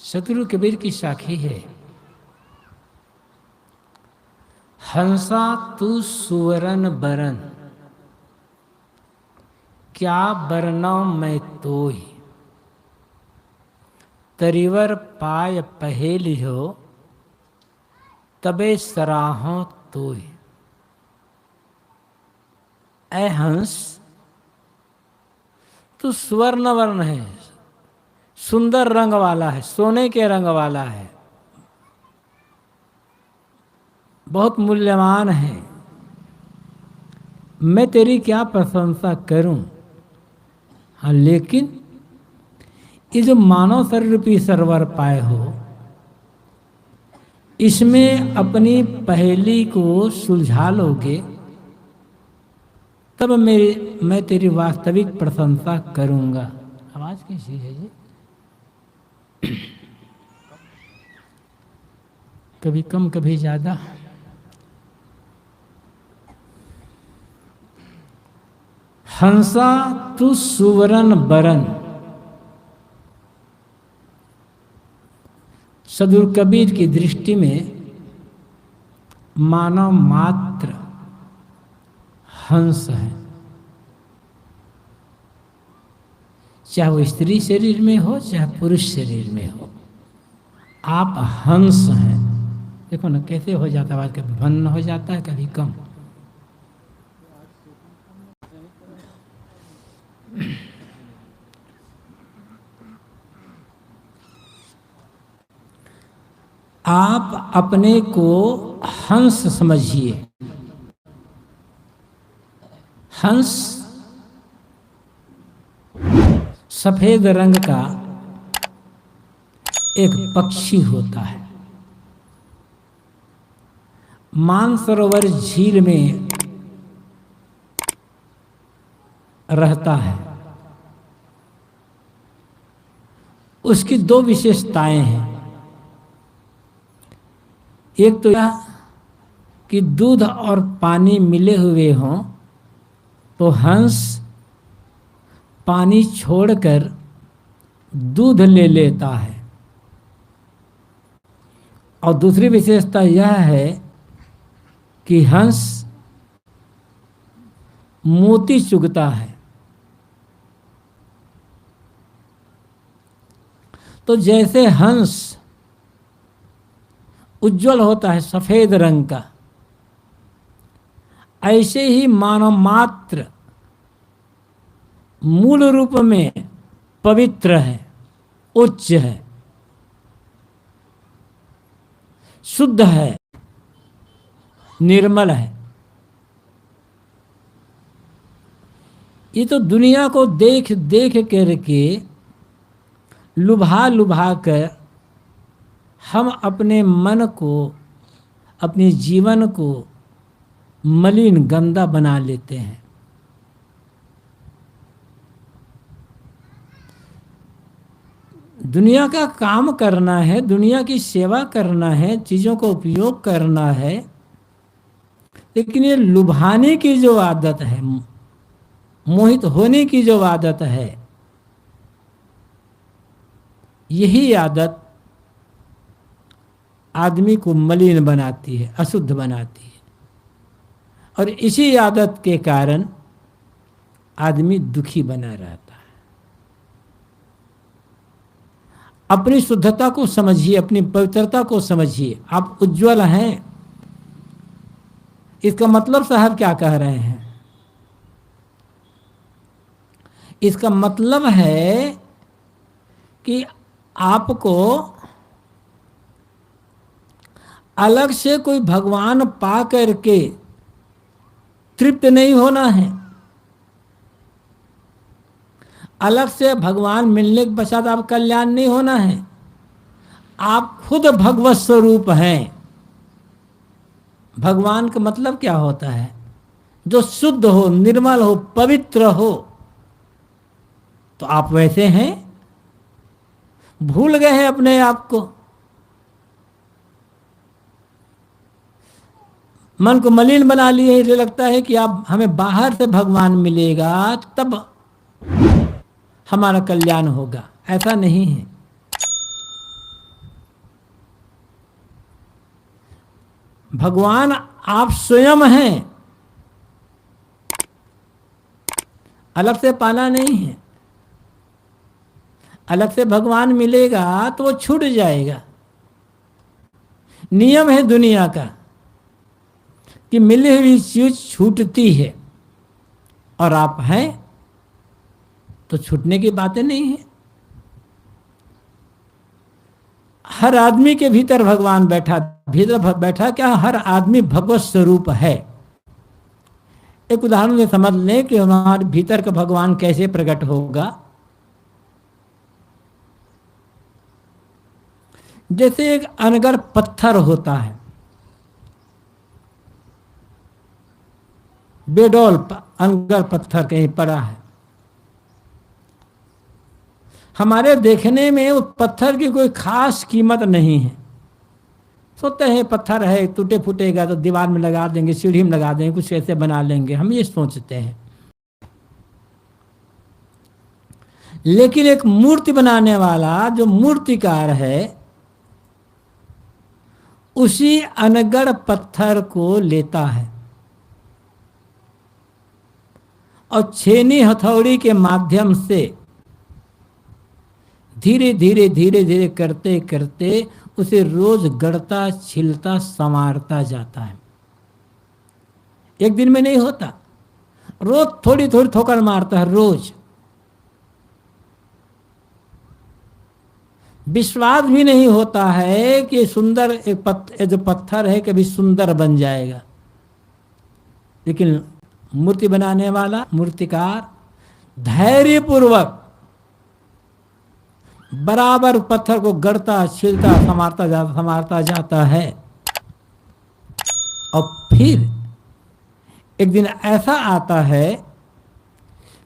सतगुरु कबीर की साखी है, हंसा तू सुवरन बरन, क्या बरना मैं तोय। तरिवर पाय पहेली हो, तबे सराहो तोय। ऐ हंस, तू सुवर्ण वर्ण है, सुंदर रंग वाला है, सोने के रंग वाला है, बहुत मूल्यवान है। मैं तेरी क्या प्रशंसा करूं। हाँ, लेकिन ये जो मानव शरीर रूपी सरोवर पाए हो, इसमें अपनी पहेली को सुलझा लोगे, तब मैं तेरी वास्तविक प्रशंसा करूंगा। आवाज कैसी है जी? कभी कम कभी ज्यादा। हंसा तू सुवरन बरन। सदगुरु कबीर की दृष्टि में मानव मात्र हंस है, चाहे वो स्त्री शरीर में हो चाहे पुरुष शरीर में हो, आप हंस हैं। देखो ना कैसे हो जाता है, कभी भन्न हो जाता है, कभी कम। आप अपने को हंस समझिए। हंस सफेद रंग का एक पक्षी होता है, मानसरोवर झील में रहता है। उसकी दो विशेषताएं हैं। एक तो यह कि दूध और पानी मिले हुए हों तो हंस पानी छोड़कर दूध ले लेता है, और दूसरी विशेषता यह है कि हंस मोती चुगता है। तो जैसे हंस उज्जवल होता है सफेद रंग का, ऐसे ही मानव मात्र मूल रूप में पवित्र है, उच्च है, शुद्ध है, निर्मल है। ये तो दुनिया को देख देख करके लुभा लुभा कर हम अपने मन को, अपने जीवन को मलिन गंदा बना लेते हैं। दुनिया का काम करना है, दुनिया की सेवा करना है, चीज़ों का उपयोग करना है, लेकिन ये लुभाने की जो आदत है, मोहित होने की जो आदत है, यही आदत आदमी को मलिन बनाती है, अशुद्ध बनाती है। और इसी आदत के कारण आदमी दुखी बना रहता है। अपनी शुद्धता को समझिए, अपनी पवित्रता को समझिए। आप उज्जवल हैं, इसका मतलब साहब क्या कह रहे हैं? इसका मतलब है कि आपको अलग से कोई भगवान पा करके तृप्त नहीं होना है। अलग से भगवान मिलने के पश्चात आप कल्याण नहीं होना है। आप खुद भगवत स्वरूप हैं। भगवान का मतलब क्या होता है? जो शुद्ध हो, निर्मल हो, पवित्र हो। तो आप वैसे हैं, भूल गए हैं अपने आप को, मन को मलिन बना लिए। इसे लगता है कि आप हमें बाहर से भगवान मिलेगा तब हमारा कल्याण होगा। ऐसा नहीं है। भगवान आप स्वयं हैं, अलग से पाना नहीं है। अलग से भगवान मिलेगा तो वो छूट जाएगा। नियम है दुनिया का कि मिली हुई चीज छूटती है, और आप हैं तो छूटने की बातें नहीं है। हर आदमी के भीतर भगवान बैठा, भीतर बैठा क्या, हर आदमी भगवत स्वरूप है। एक उदाहरण से समझ लें कि हमारे भीतर का भगवान कैसे प्रकट होगा। जैसे एक अनगढ़ पत्थर होता है, बेडौल अनगढ़ पत्थर कहीं पड़ा है, हमारे देखने में उस पत्थर की कोई खास कीमत नहीं है। सोचते हैं पत्थर है, टूटे फूटेगा तो दीवार में लगा देंगे, सीढ़ी में लगा देंगे, कुछ ऐसे बना लेंगे, हम ये सोचते हैं। लेकिन एक मूर्ति बनाने वाला जो मूर्तिकार है, उसी अनगढ़ पत्थर को लेता है और छेनी हथौड़ी के माध्यम से धीरे धीरे धीरे धीरे करते करते उसे रोज गढ़ता, छिलता, संवारता जाता है। एक दिन में नहीं होता, रोज थोड़ी थोड़ी ठोकर मारता है, रोज। विश्वास भी नहीं होता है कि सुंदर एक जो पत्थर है कभी सुंदर बन जाएगा। लेकिन मूर्ति बनाने वाला मूर्तिकार धैर्यपूर्वक बराबर पत्थर को गढ़ता, छिलता, संवारता जाता है। और फिर एक दिन ऐसा आता है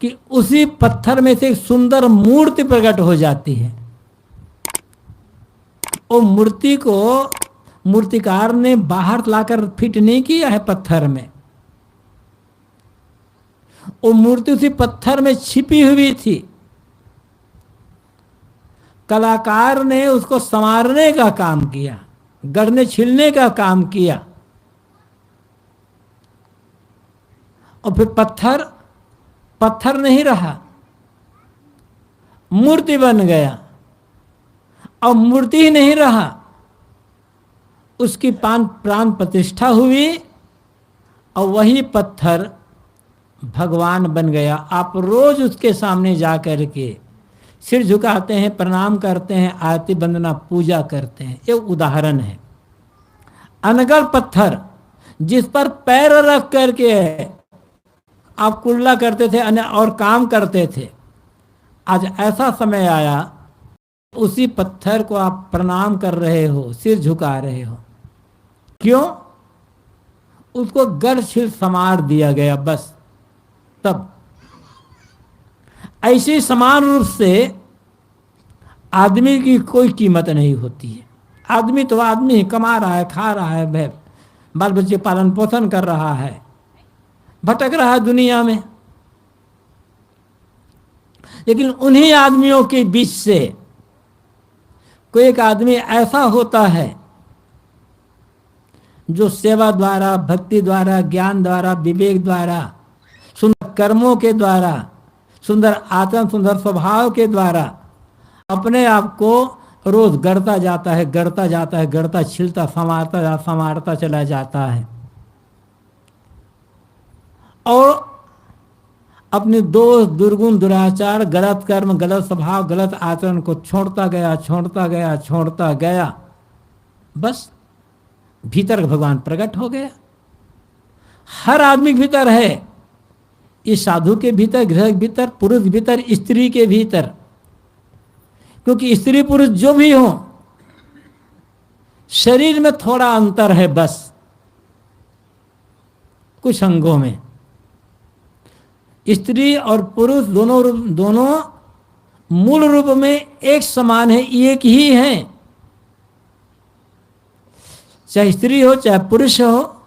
कि उसी पत्थर में से एक सुंदर मूर्ति प्रकट हो जाती है। वो मूर्ति को मूर्तिकार ने बाहर लाकर फिट नहीं किया है पत्थर में, वो मूर्ति उसी पत्थर में छिपी हुई थी। कलाकार ने उसको संवारने का काम किया, गढ़ने छिलने का काम किया, और फिर पत्थर नहीं रहा, मूर्ति बन गया। और मूर्ति ही नहीं रहा, उसकी प्राण प्रतिष्ठा हुई और वही पत्थर भगवान बन गया। आप रोज उसके सामने जा कर के सिर झुकाते हैं, प्रणाम करते हैं, आरती वंदना पूजा करते हैं। ये उदाहरण है। अनगढ़ पत्थर जिस पर पैर रख करके आप कुल्ला करते थे और काम करते थे, आज ऐसा समय आया उसी पत्थर को आप प्रणाम कर रहे हो, सिर झुका रहे हो। क्यों? उसको गढ़ छिल संवार दिया गया बस। तब ऐसे समान रूप से आदमी की कोई कीमत नहीं होती है। आदमी तो आदमी ही, कमा रहा है, खा रहा है, बाल बच्चे पालन पोषण कर रहा है, भटक रहा है दुनिया में। लेकिन उन्हीं आदमियों के बीच से कोई एक आदमी ऐसा होता है जो सेवा द्वारा, भक्ति द्वारा, ज्ञान द्वारा, विवेक द्वारा, सुंदर कर्मों के द्वारा, सुंदर आचरण, सुंदर स्वभाव के द्वारा अपने आप को रोज गढ़ता जाता है, गढ़ता जाता है, गढ़ता, छिलता, संवारता चला जाता है। और अपने दोष, दुर्गुण, दुराचार, गलत कर्म, गलत स्वभाव, गलत आचरण को छोड़ता गया। बस भीतर भगवान प्रकट हो गया। हर आदमी के भीतर है, इस साधु के भीतर, गृह के भीतर, पुरुष के भीतर, स्त्री के भीतर। क्योंकि स्त्री पुरुष जो भी हो, शरीर में थोड़ा अंतर है बस, कुछ अंगों में। स्त्री और पुरुष दोनों मूल रूप में एक समान है, एक ही हैं। चाहे स्त्री हो चाहे पुरुष हो,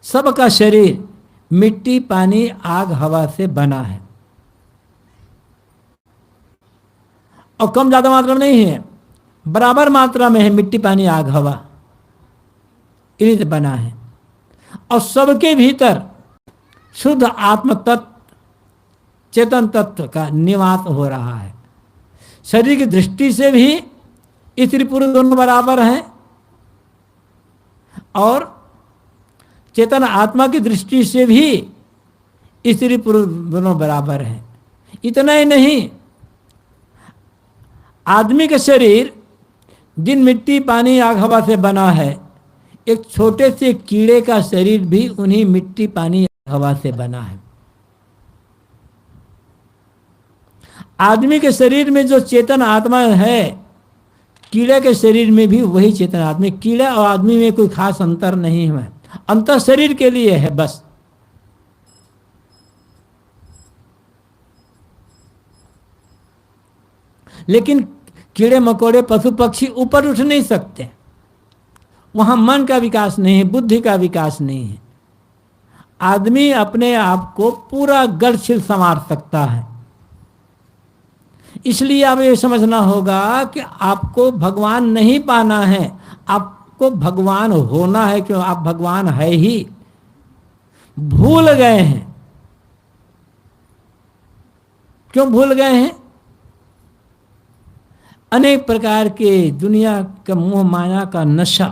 सबका शरीर मिट्टी, पानी, आग, हवा से बना है। और कम ज्यादा मात्रा में नहीं है, बराबर मात्रा में है मिट्टी, पानी, आग, हवा। इन्हीं से बना है। और सबके भीतर शुद्ध आत्म तत्व, चेतन तत्व का निवास हो रहा है। शरीर की दृष्टि से भी स्त्री पुरुष दोनों बराबर हैं, और चेतन आत्मा की दृष्टि से भी स्त्री पुरुष दोनों बराबर हैं। इतना ही नहीं, आदमी का शरीर जिन मिट्टी पानी आग हवा से बना है, एक छोटे से कीड़े का शरीर भी उन्हीं मिट्टी पानी हवा से बना है। आदमी के शरीर में जो चेतन आत्मा है, कीड़े के शरीर में भी वही चेतन आत्मा। कीड़े और आदमी में कोई खास अंतर नहीं है, अंतर शरीर के लिए है बस। लेकिन कीड़े मकोड़े पशु पक्षी ऊपर उठ नहीं सकते, वहां मन का विकास नहीं है, बुद्धि का विकास नहीं है। आदमी अपने आप को पूरा गढ़शील संवार सकता है। इसलिए आप ये समझना होगा कि आपको भगवान नहीं पाना है, आपको भगवान होना है। क्यों? आप भगवान है ही, भूल गए हैं। क्यों भूल गए हैं? अनेक प्रकार के दुनिया का मोह माया का नशा,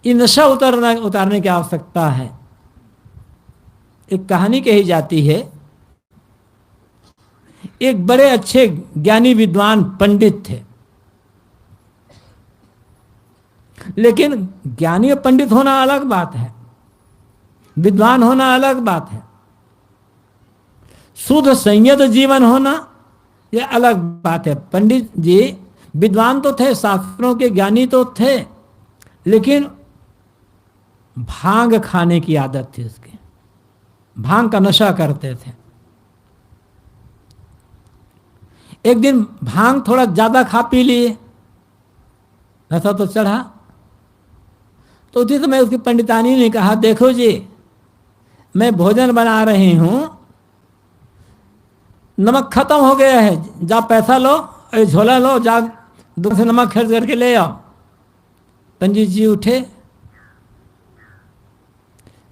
ये नशा उतारने की आवश्यकता है। एक कहानी कही जाती है, एक बड़े अच्छे ज्ञानी विद्वान पंडित थे, लेकिन ज्ञानी और पंडित होना अलग बात है, विद्वान होना अलग बात है। शुद्ध संयत जीवन होना यह अलग बात है। पंडित जी विद्वान तो थे, शास्त्रों के ज्ञानी तो थे, लेकिन भांग खाने की आदत थी उसकी, भांग का नशा करते थे। एक दिन भांग थोड़ा ज्यादा खा पी लिए, नशा तो चढ़ा। तो उसी समय उसकी पंडितानी ने कहा, देखो जी, मैं भोजन बना रही हूं, नमक खत्म हो गया है, जा पैसा लो, झोला लो, जा दुकान से नमक खरीद करके ले आओ। पंडित जी उठे,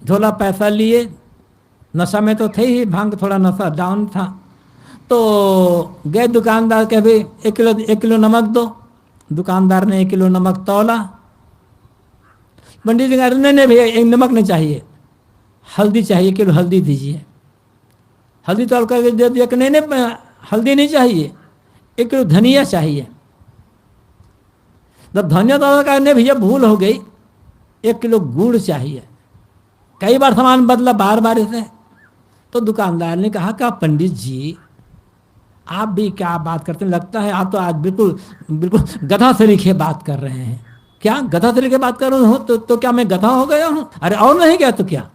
झोला पैसा लिए, नशा में तो थे ही, भांग थोड़ा नशा डाउन था। तो गए दुकानदार के, भी 1 किलो नमक दो। दुकानदार ने 1 किलो नमक तौला। पंडित जी कहा, नहीं भैया, एक नमक नहीं चाहिए, हल्दी चाहिए, 1 किलो हल्दी दीजिए। हल्दी तौल करके दे दिया कि नहीं, हल्दी नहीं चाहिए, 1 किलो धनिया चाहिए। जब धनिया तौल का, नहीं भैया भूल हो गई, 1 किलो गुड़ चाहिए। कई बार सामान बदला, बार बार इसे। तो दुकानदार ने कहा कि पंडित जी, आप भी क्या बात करते हैं, लगता है आप तो आज बिल्कुल बिल्कुल गधा तरीके बात कर रहे हैं। क्या गधा तरीके बात कर रहे हो? तो क्या मैं गधा हो गया हूं? अरे और नहीं क्या? तो क्या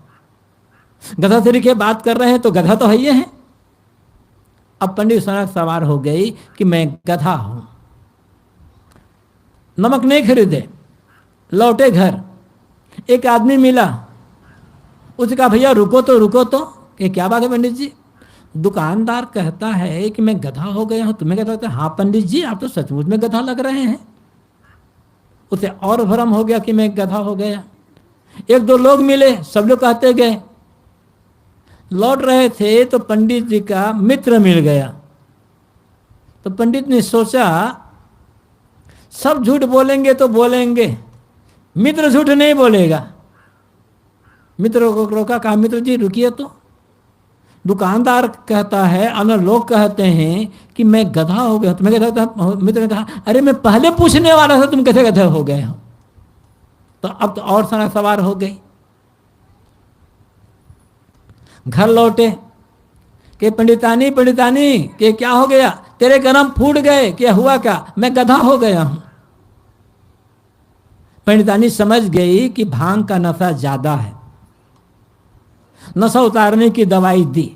गधा तरीके बात कर रहे हैं? तो गधा तो है ही है। अब पंडित सनक सवार हो गई कि मैं गधा हूं। नमक नहीं खरीदे, लौटे घर। एक आदमी मिला, उसने कहा, भैया रुको तो रुको तो। ये क्या बात है पंडित जी? दुकानदार कहता है कि मैं गधा हो गया हूं, तुम्हें क्या लगता है? हाँ पंडित जी, आप तो सचमुच में गधा लग रहे हैं। उसे और भ्रम हो गया कि मैं गधा हो गया। 1-2 लोग मिले, सब लोग कहते गए। लौट रहे थे तो पंडित जी का मित्र मिल गया। तो पंडित ने सोचा, सब झूठ बोलेंगे तो बोलेंगे, मित्र झूठ नहीं बोलेगा। मित्र को रोका, कहा, मित्र जी रुकिए तो। दुकानदार कहता है, अन्य लोग कहते हैं कि मैं गधा हो गया। तुम्हें क्या लगता है? मित्र ने कहा, अरे मैं पहले पूछने वाला था, तुम कैसे गधा हो गए हो? तो अब तो और सारा सवार हो गई। घर लौटे कि पंडितानी कि क्या हो गया? तेरे कर्म फूट गए, क्या हुआ? क्या मैं गधा हो गया हूं? पंडितानी समझ गई कि भांग का नशा ज्यादा है। नशा उतारने की दवाई दी,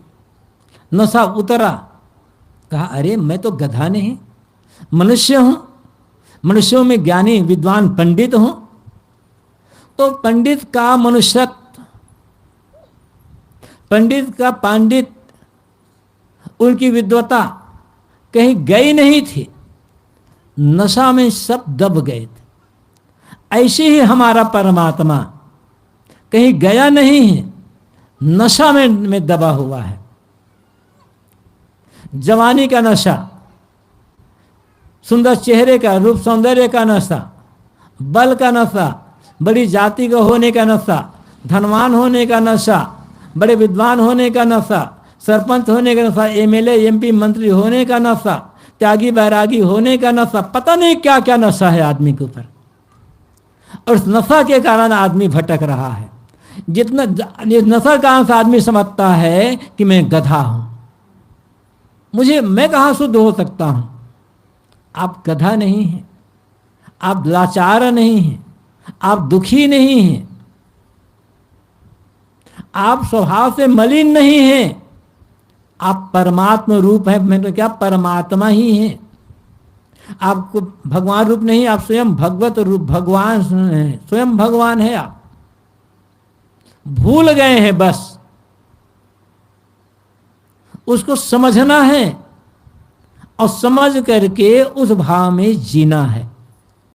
नशा उतरा। कहा, अरे मैं तो गधा नहीं, मनुष्य हूं, मनुष्यों में ज्ञानी विद्वान पंडित हूं। तो पंडित का मनुष्यत्व, पंडित का पांडित, उनकी विद्वता कहीं गई नहीं थी, नशा में सब दब गए थे। ऐसे ही हमारा परमात्मा कहीं गया नहीं है, नशा में दबा हुआ है। जवानी का नशा, सुंदर चेहरे का, रूप सौंदर्य का नशा, बल का नशा, बड़ी जाति का होने का नशा, धनवान होने का नशा, बड़े विद्वान होने का नशा, सरपंच होने का नशा, एमएलए एमपी मंत्री होने का नशा, त्यागी बैरागी होने का नशा, पता नहीं क्या क्या नशा है आदमी के ऊपर। और उस नशा के कारण आदमी भटक रहा है। जितना इस नशा के कारण से आदमी समझता है कि मैं गधा हूं, मैं कहां शुद्ध हो सकता हूं। आप गधा नहीं हैं, आप लाचार नहीं हैं, आप दुखी नहीं हैं, आप स्वभाव से मलिन नहीं हैं, आप परमात्मा रूप है। मतलब क्या, परमात्मा ही है। आपको भगवान रूप नहीं, आप स्वयं भगवत रूप, भगवान हैं, स्वयं भगवान है। आप भूल गए हैं, बस उसको समझना है और समझ करके उस भाव में जीना है।